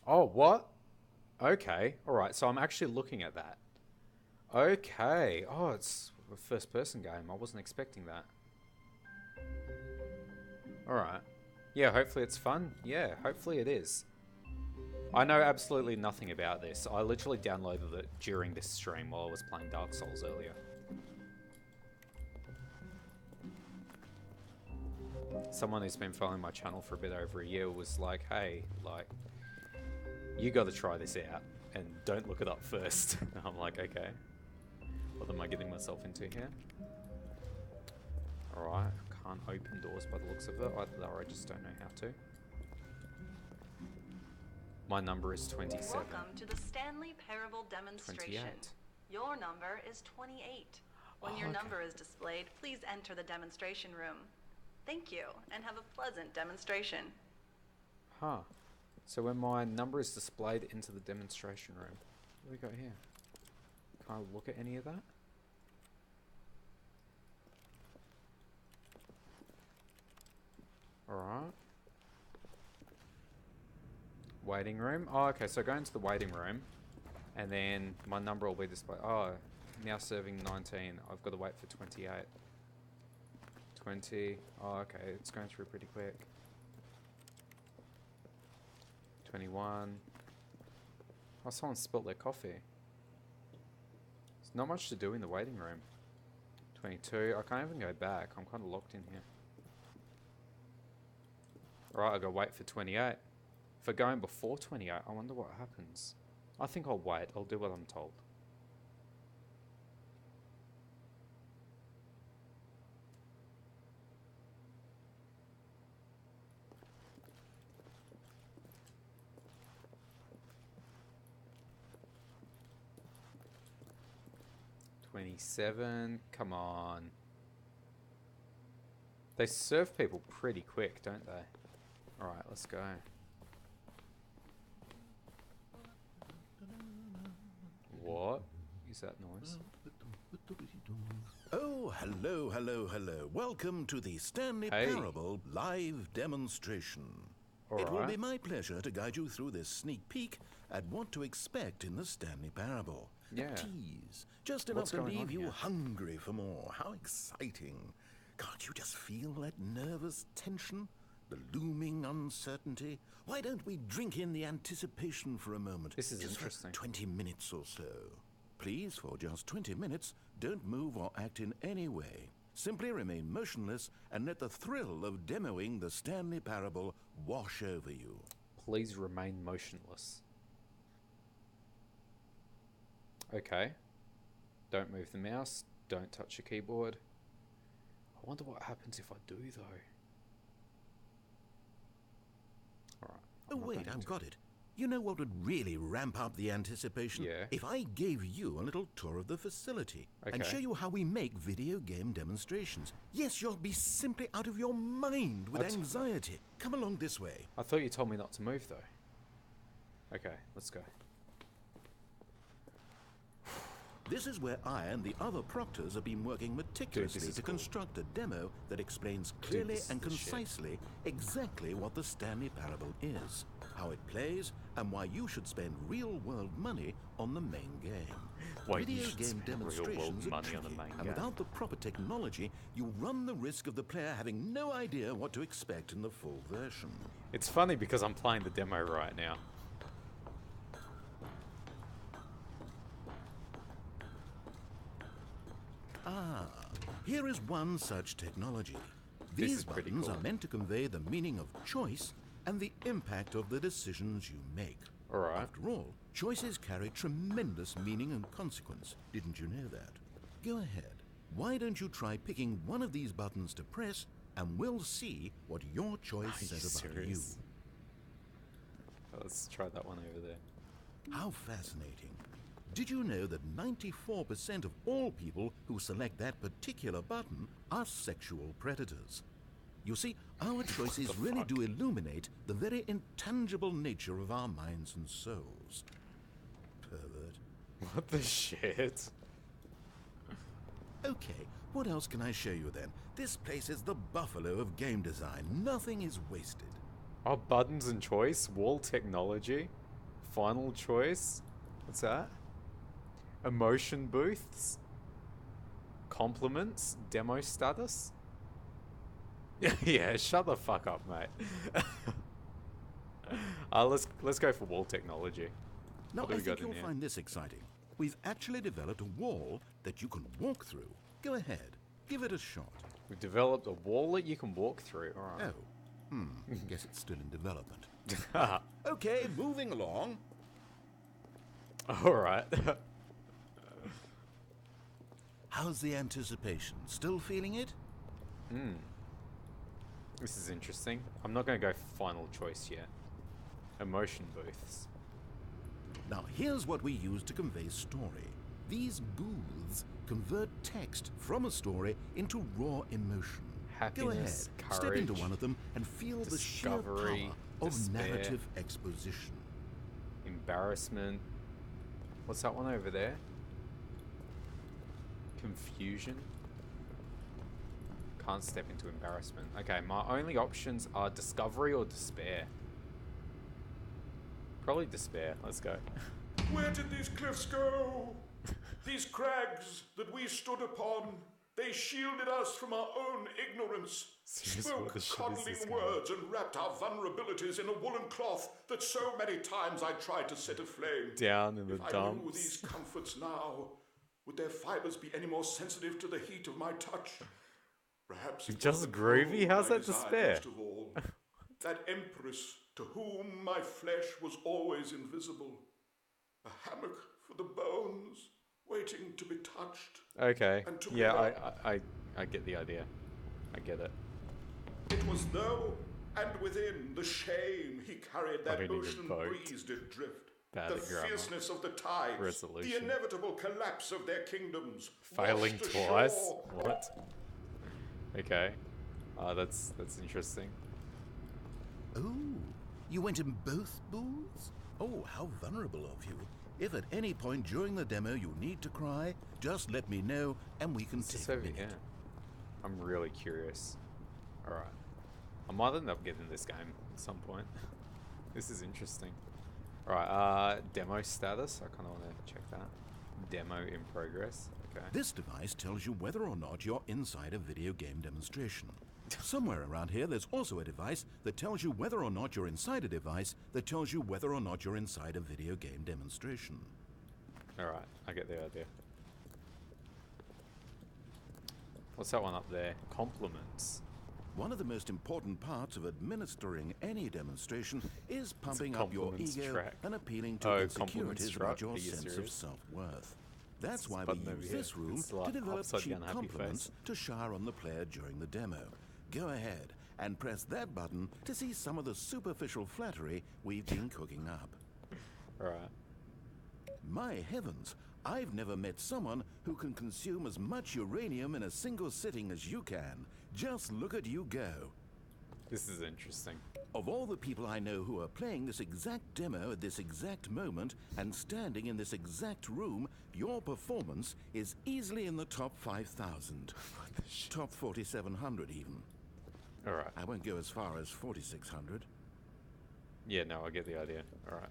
Oh, what? Okay. Alright, so I'm actually looking at that. Okay. Oh, it's a first person game. I wasn't expecting that. Alright. Yeah, hopefully it's fun. Yeah, hopefully it is. I know absolutely nothing about this. I literally downloaded it during this stream while I was playing Dark Souls earlier. Someone who's been following my channel for a bit over a year was like, hey, like, you gotta try this out and don't look it up first. And I'm like, okay. What am I getting myself into here? Alright, can't open doors by the looks of it, or I just don't know how to. My number is 27. Welcome to the Stanley Parable demonstration. 28. Your number is 28. When your number is displayed, please enter the demonstration room. Thank you, and have a pleasant demonstration. Huh. So when my number is displayed into the demonstration room, what do we got here? Can I look at any of that? Alright. Waiting room. Oh, okay, so go into the waiting room, and then my number will be displayed. Oh, now serving 19. I've got to wait for 28. 20. Oh, okay, it's going through pretty quick. 21. Oh, someone spilt their coffee. There's not much to do in the waiting room. 22. I can't even go back. I'm kind of locked in here. Alright, I've got to wait for 28. If I go in before 28, I wonder what happens. I think I'll wait. I'll do what I'm told. $27. Come on. They serve people pretty quick, don't they? Alright, let's go. What is that noise? Oh, hello, hello, hello. Welcome to the Stanley Parable live demonstration. It will be my pleasure to guide you through this sneak peek at what to expect in the Stanley Parable. Yeah. A tease, just enough to leave you hungry for more. How exciting. Can't you just feel that nervous tension? The looming uncertainty? Why don't we drink in the anticipation for a moment? This is just interesting. For 20 minutes or so. Please, for just 20 minutes, don't move or act in any way. Simply remain motionless and let the thrill of demoing the Stanley Parable wash over you. Please remain motionless. Okay. Don't move the mouse. Don't touch your keyboard. I wonder what happens if I do, though. Alright. Oh, wait, I've got it. You know what would really ramp up the anticipation? Yeah. If I gave you a little tour of the facility and show you how we make video game demonstrations. Yes, you'll be simply out of your mind with anxiety. Come along this way. I thought you told me not to move, though. Okay, let's go. This is where I and the other proctors have been working meticulously to construct a demo that explains clearly and concisely exactly what the Stanley Parable is, how it plays, and why you should spend real-world money on the main game. Video game demonstrations are tricky, and without the proper technology, you run the risk of the player having no idea what to expect in the full version. It's funny because I'm playing the demo right now. Ah, here is one such technology. These buttons are meant to convey the meaning of choice and the impact of the decisions you make. Alright. After all, choices carry tremendous meaning and consequence. Didn't you know that? Go ahead. Why don't you try picking one of these buttons to press, and we'll see what your choice says about you. Let's try that one over there. How fascinating. Did you know that 94% of all people who select that particular button are sexual predators? You see, our choices really do illuminate the very intangible nature of our minds and souls. Pervert. What the shit? Okay, what else can I show you then? This place is the buffalo of game design. Nothing is wasted. Oh, buttons and choice? Wall technology? Final choice? What's that? Emotion booths? Compliments? Demo status? Yeah, shut the fuck up, mate. Let's go for wall technology. Now, What do I we got think in you'll here? find this exciting. We've actually developed a wall that you can walk through. Go ahead, give it a shot. We've developed a wall that you can walk through. Alright. Guess it's still in development. Oh. Okay, moving along. Alright. How's the anticipation? Still feeling it? This is interesting. I'm not going to go final choice yet. Emotion booths. Now, here's what we use to convey story. These booths convert text from a story into raw emotion. Happiness, Go ahead, step into courage, one of them and feel the sheer power discovery, of despair. narrative exposition. Embarrassment. What's that one over there? Confusion. Can't step into embarrassment. Okay, my only options are discovery or despair. Probably despair. Let's go. Where did these cliffs go? These crags that we stood upon, they shielded us from our own ignorance, Seriously, what spoke the shit is coddling this guy? words and wrapped our vulnerabilities in a woolen cloth that so many times I tried to set aflame. Down in the If I knew dumps. these comforts now, would their fibers be any more sensitive to the heat of my touch? Perhaps it Just was the groovy? cold How's I that desired despair? most of all. That empress to whom my flesh was always invisible. A hammock for the bones, waiting to be touched. Okay. And to Yeah, be I get the idea. I get it. It was though, and within the shame he carried that don't even ocean vote. breeze did drift. Bad The at grammar. fierceness of the tides, Resolution. the inevitable collapse of their kingdoms. Failing washed twice? ashore. What? Okay. That's interesting. Oh, you went in both booths? Oh, how vulnerable of you. If at any point during the demo you need to cry, just let me know and we can What's take this a over minute. here? I'm really curious. Alright. I might end up getting this game at some point. This is interesting. Alright, demo status. I kind of want to check that. Demo in progress. Okay. This device tells you whether or not you're inside a video game demonstration. Somewhere around here, there's also a device that tells you whether or not you're inside a device that tells you whether or not you're inside a video game demonstration. Alright, I get the idea. What's that one up there? Compliments. One of the most important parts of administering any demonstration is pumping up your compliments ego track. and appealing to Oh, insecurities compliments about track? your Are you sense of serious? self-worth. That's This why we button over use here. this room It's to like develop upside cheap down happy compliments face. to shower on the player during the demo. Go ahead and press that button to see some of the superficial flattery we've been cooking up. Alright. My heavens, I've never met someone who can consume as much uranium in a single sitting as you can. Just look at you go. This is interesting. Of all the people I know who are playing this exact demo at this exact moment and standing in this exact room, your performance is easily in the top 5,000. Top 4,700 even. Alright. I won't go as far as 4,600. Yeah, no, I get the idea. Alright.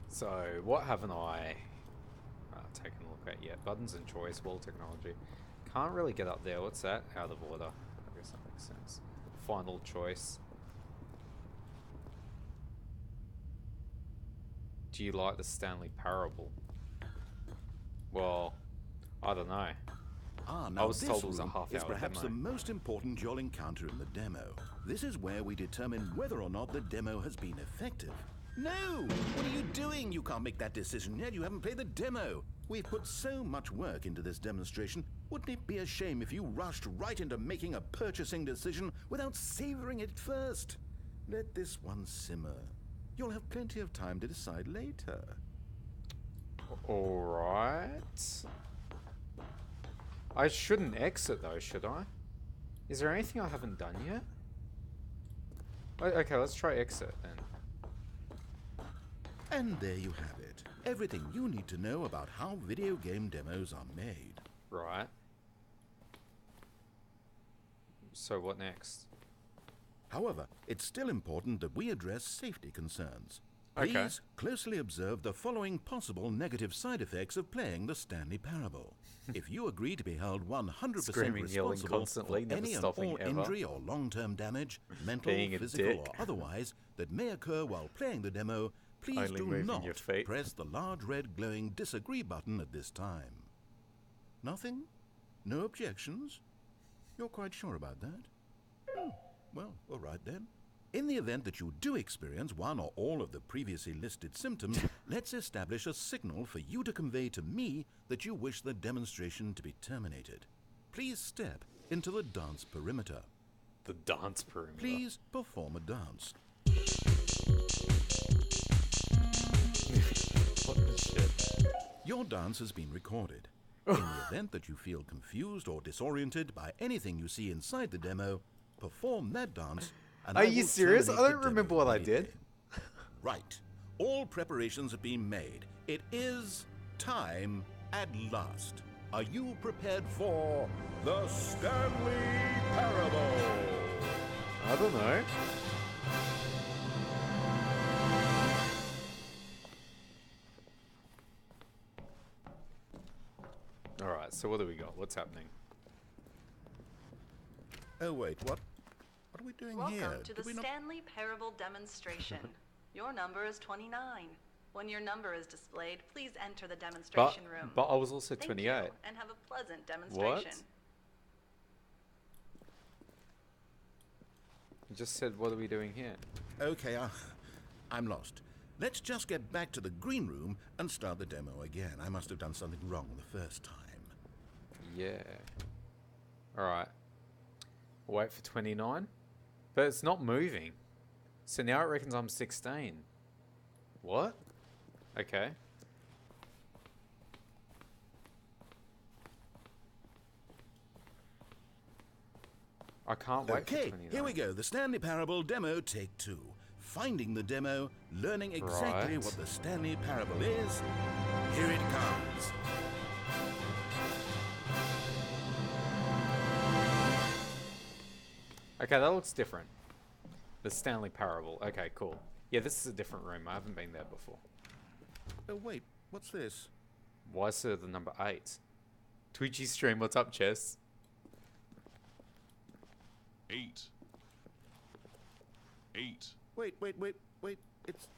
So, what haven't I taken a look at yet? Buttons and choice, wall technology. Can't really get up there. What's that? Out of order. I guess that makes sense. Final choice. Do you like the Stanley Parable? Well, I don't know. Ah, now was this told it was a room half-hour is perhaps demo. the most important you'll encounter in the demo. This is where we determine whether or not the demo has been effective. No! What are you doing? You can't make that decision yet. You haven't played the demo. We've put so much work into this demonstration. Wouldn't it be a shame if you rushed right into making a purchasing decision without savoring it first? Let this one simmer. You'll have plenty of time to decide later. Alright. I shouldn't exit though, should I? Is there anything I haven't done yet? Okay, let's try exit then. And there you have it. Everything you need to know about how video game demos are made. Right. So what next? However, it's still important that we address safety concerns. Okay. Please closely observe the following possible negative side effects of playing the Stanley Parable. If you agree to be held 100% Screaming, yelling responsible constantly, for never any and stopping all ever. injury or long-term damage, mental, Being a physical, dick. or otherwise, that may occur while playing the demo, please Only do moving not your feet. press the large red glowing disagree button at this time. Nothing? No objections? You're quite sure about that? Oh, well, all right then. In the event that you do experience one or all of the previously listed symptoms, let's establish a signal for you to convey to me that you wish the demonstration to be terminated. Please step into the dance perimeter. The dance perimeter. Please perform a dance. What the shit? Your dance has been recorded. In the event that you feel confused or disoriented by anything you see inside the demo, perform that dance. And Are I you will serious? terminate I the don't demo remember what I immediately. did. Right. All preparations have been made. It is time at last. Are you prepared for the Stanley Parable? I don't know. Alright, so what do we got? What's happening? Oh wait, what? What are we doing Welcome here? to Did the we not- Stanley Parable demonstration. Your number is 29. When your number is displayed, please enter the demonstration room. But I was also Thank 28. you, and have a pleasant demonstration. You just said, what are we doing here? Okay, I'm lost. Let's just get back to the green room and start the demo again. I must have done something wrong the first time. Yeah. Alright. Wait for 29. But it's not moving. So now it reckons I'm 16. What? Okay. I can't wait for Okay, 29. here we go. The Stanley Parable demo take 2. Finding the demo, learning exactly Right. what the Stanley Parable is. Here it comes. Okay, that looks different. The Stanley Parable. Okay, cool. Yeah, this is a different room. I haven't been there before. Oh wait, what's this? Why is there the number 8? Twitchy stream, what's up, Chess? 8. 8. Wait.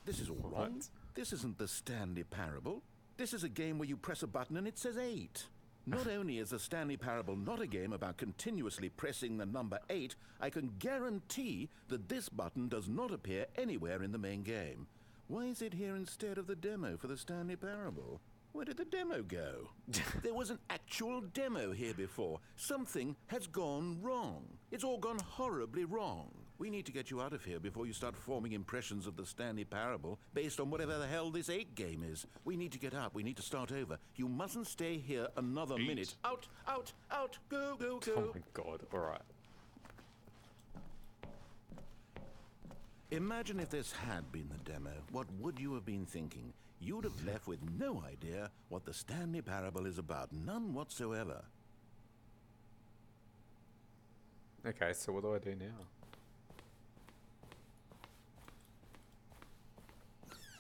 This is all wrong. What? This isn't the Stanley Parable. This is a game where you press a button and it says 8. Not only is the Stanley Parable not a game about continuously pressing the number 8, I can guarantee that this button does not appear anywhere in the main game. Why is it here instead of the demo for the Stanley Parable? Where did the demo go? There was an actual demo here before. Something has gone wrong. It's all gone horribly wrong. We need to get you out of here before you start forming impressions of the Stanley Parable based on whatever the hell this 8 game is. We need to get out. We need to start over. You mustn't stay here another 8. minute. Out! Go! Oh my god, alright. Imagine if this had been the demo. What would you have been thinking? You'd have left with no idea what the Stanley Parable is about. None whatsoever. Okay, so what do I do now?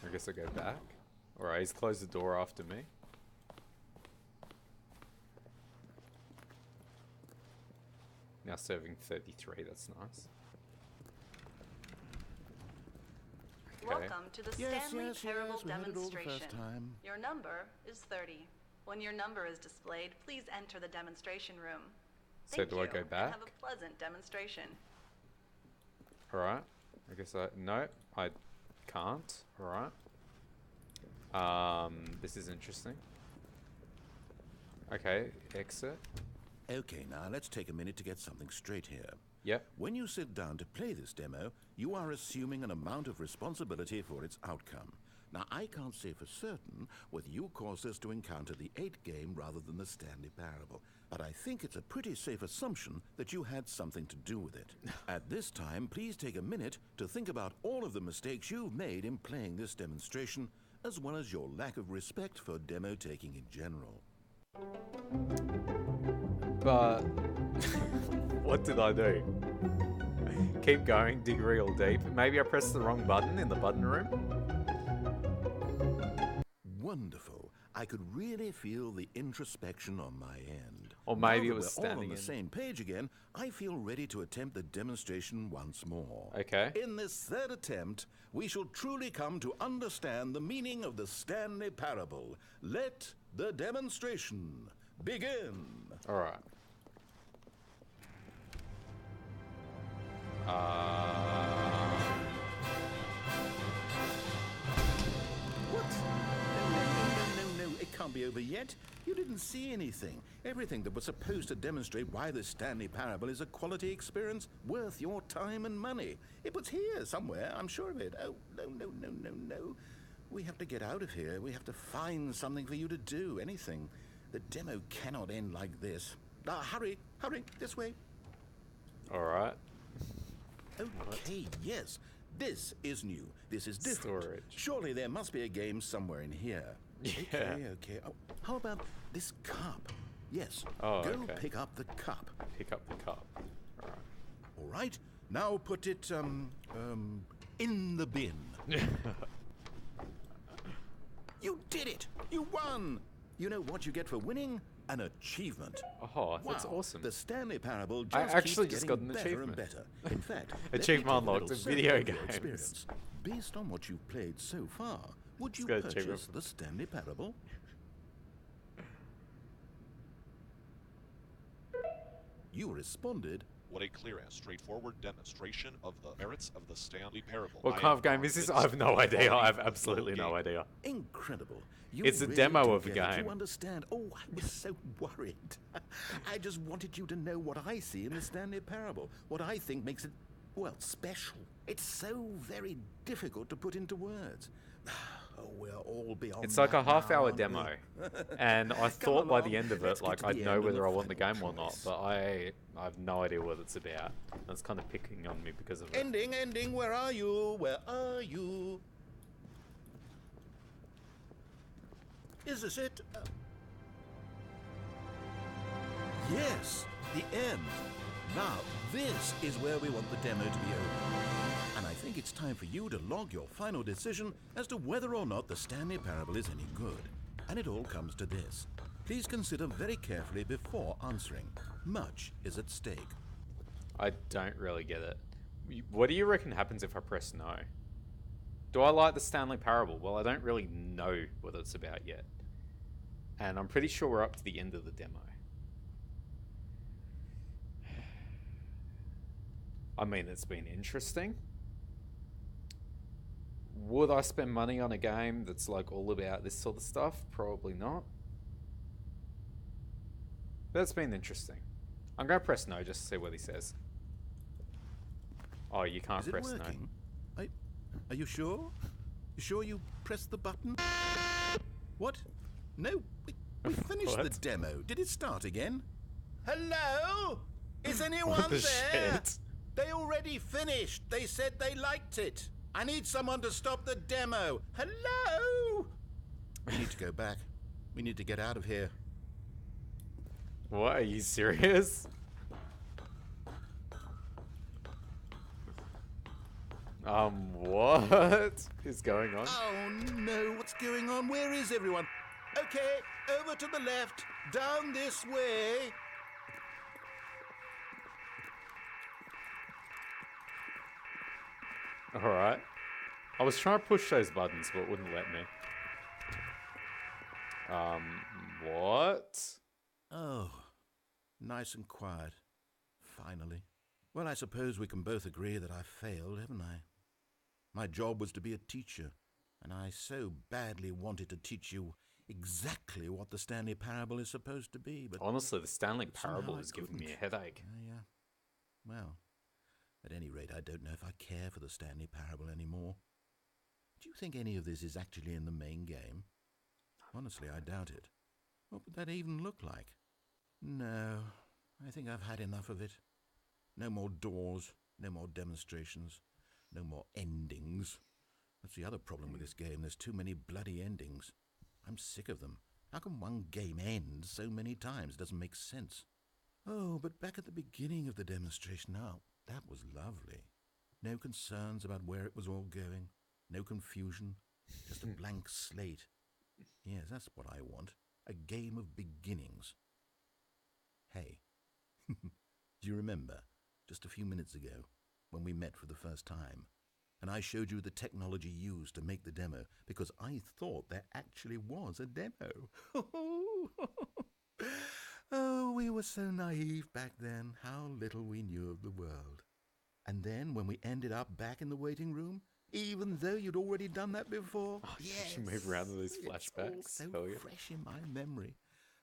I guess I go back. Alright, he's closed the door after me. Now serving 33, that's nice. Okay. Welcome to the Yes, Stanley yes, Parable yes, we had it all the demonstration. first time. Your number is 30. When your number is displayed, please enter the demonstration room. So Thank do I you, go and back? have a pleasant demonstration. Alright. I guess no, I can't. Alright. This is interesting. Okay, exit. Okay, now let's take a minute to get something straight here. Yep. When you sit down to play this demo, you are assuming an amount of responsibility for its outcome. Now, I can't say for certain whether you caused us to encounter the 8 game rather than the Stanley Parable, but I think it's a pretty safe assumption that you had something to do with it. At this time, please take a minute to think about all of the mistakes you've made in playing this demonstration, as well as your lack of respect for demo taking in general. But what did I do? keep going, dig real deep. Maybe I pressed the wrong button in the button room? Wonderful. I could really feel the introspection on my end. Or maybe Now it was that we're all standing on the in. same page again, I feel ready to attempt the demonstration once more. Okay. In this third attempt, we shall truly come to understand the meaning of the Stanley Parable. Let the demonstration begin. Alright. What? No, it can't be over yet. You didn't see anything. Everything that was supposed to demonstrate why the Stanley Parable is a quality experience worth your time and money. It was here somewhere, I'm sure of it. Oh, no. We have to get out of here. We have to find something for you to do, anything. The demo cannot end like this. Hurry, this way. Alright. Okay, yes. This is new. This is different. Storage. Surely there must be a game somewhere in here. Yeah. Okay. Oh, how about this cup? Yes. Oh, Go okay. pick up the cup. Pick up the cup. Alright. All right. Now put it, in the bin. You did it! You won! You know what you get for winning? An achievement. Oh, that's Wow, awesome. The Stanley Parable just I actually keeps just getting got an better achievement. and better. In fact, let me Achievement take a unlocked little in survey video of your games. experience. Based on what you've played so far, would you got an achievement purchase the Stanley Parable? You responded, What a clear and straightforward demonstration of the merits of the Stanley Parable. What I kind am of game is this? I convinced have no the idea. quality I have of the absolutely no game. idea. incredible. You It's a really demo do of a get it. game. You understand. Oh, I was so worried. I just wanted you to know what I see in the Stanley Parable. What I think makes it, well, special. It's so very difficult to put into words. Oh, we're all beyond It's like a that now, half-hour aren't we? demo, and I Come thought by the along, end of let's it, get like to I'd the know end and whether the I want the final game or not. choice. But I have no idea what it's about. That's kind of picking on me because of it. Ending, where are you? Where are you? Is this it? Yes, the end. Now, this is where we want the demo to be over. And I think it's time for you to log your final decision as to whether or not the Stanley Parable is any good. And it all comes to this. Please consider very carefully before answering. Much is at stake. I don't really get it. What do you reckon happens if I press no? Do I like the Stanley Parable? Well, I don't really know what it's about yet. And I'm pretty sure we're up to the end of the demo. I mean, it's been interesting. Would I spend money on a game that's like all about this sort of stuff? Probably not. But it's been interesting. I'm going to press no just to see what he says. Oh, you can't Is it press working? Are you sure? You sure you pressed the button? What? No, we finished the What? demo. Did it start again? Hello? Is anyone What the there? shit? They already finished. They said they liked it. I need someone to stop the demo. Hello? We need to go back. We need to get out of here. no. What? Are you serious? What is going on? Oh no, what's going on? Where is everyone? Okay, over to the left, down this way. Alright. I was trying to push those buttons, but it wouldn't let me. What? Oh, nice and quiet. Finally. Well, I suppose we can both agree that I failed, haven't I? My job was to be a teacher, and I so badly wanted to teach you exactly what the Stanley Parable is supposed to be, but... Honestly, the Stanley somehow Parable I is giving me a couldn't. headache. Yeah. Well, at any rate, I don't know if I care for the Stanley Parable anymore. Do you think any of this is actually in the main game? Honestly, I doubt it. What would that even look like? No, I think I've had enough of it. No more doors, no more demonstrations, no more endings. That's the other problem with this game. There's too many bloody endings. I'm sick of them. How can one game end so many times? It doesn't make sense. Oh, but back at the beginning of the demonstration, now, that was lovely. No concerns about where it was all going. No confusion. Just a blank slate. Yes, that's what I want. A game of beginnings. Hey, do you remember, just a few minutes ago, when we met for the first time, and I showed you the technology used to make the demo, because I thought there actually was a demo? Oh, we were so naive back then, how little we knew of the world. And then, when we ended up back in the waiting room, even though you'd already done that before, Oh, yes, you move around to these it's all flashbacks. so Hell yeah. fresh in my memory.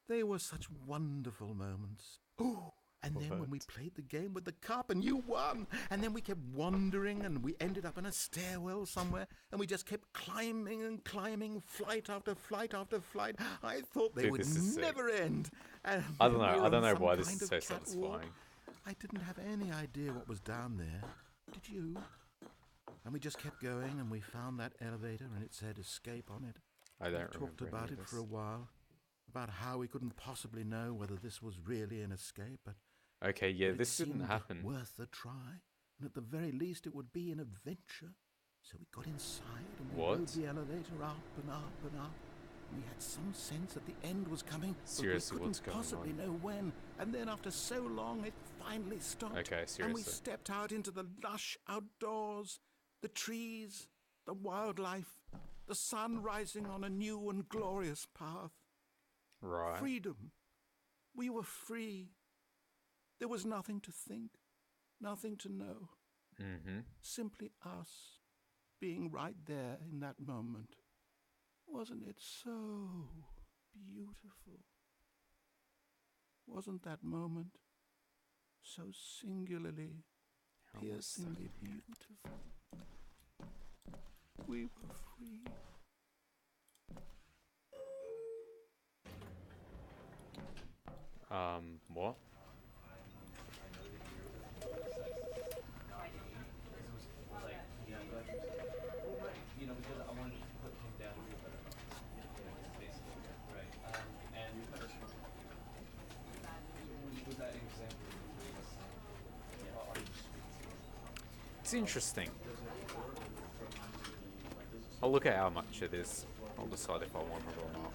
They were such wonderful moments. Oh, and then when we played the game with the cup and you won, and then we kept wandering and we ended up in a stairwell somewhere and we just kept climbing and climbing, flight after flight after flight. I thought they Dude, would this is sick. never end. And I don't we know. were I don't on know some why this kind is of so catwalk. satisfying. I didn't have any idea what was down there. Did you? And we just kept going and we found that elevator and it said escape on it. I don't We talked remember about any it of for a this. while, about how we couldn't possibly know whether this was really an escape, but Okay, yeah, it this didn't seemed happen. worth a try, and at the very least it would be an adventure. So we got inside and we What? rode the elevator up and up and up. We had some sense that the end was coming, Seriously, but we what's couldn't going possibly on? know when. And then after so long, it finally stopped. Okay, And we seriously. stepped out into the lush outdoors, the trees, the wildlife, the sun rising on a new and glorious path. Right. Freedom. We were free. There was nothing to think, nothing to know. Mm-hmm. Simply us being right there in that moment. Wasn't it so beautiful? Wasn't that moment so singularly, piercingly beautiful? We were free. What? You know, because I wanted to put him down here, basically, right? And with that example, It's interesting. I'll look at how much it is. I'll decide if I want it or not.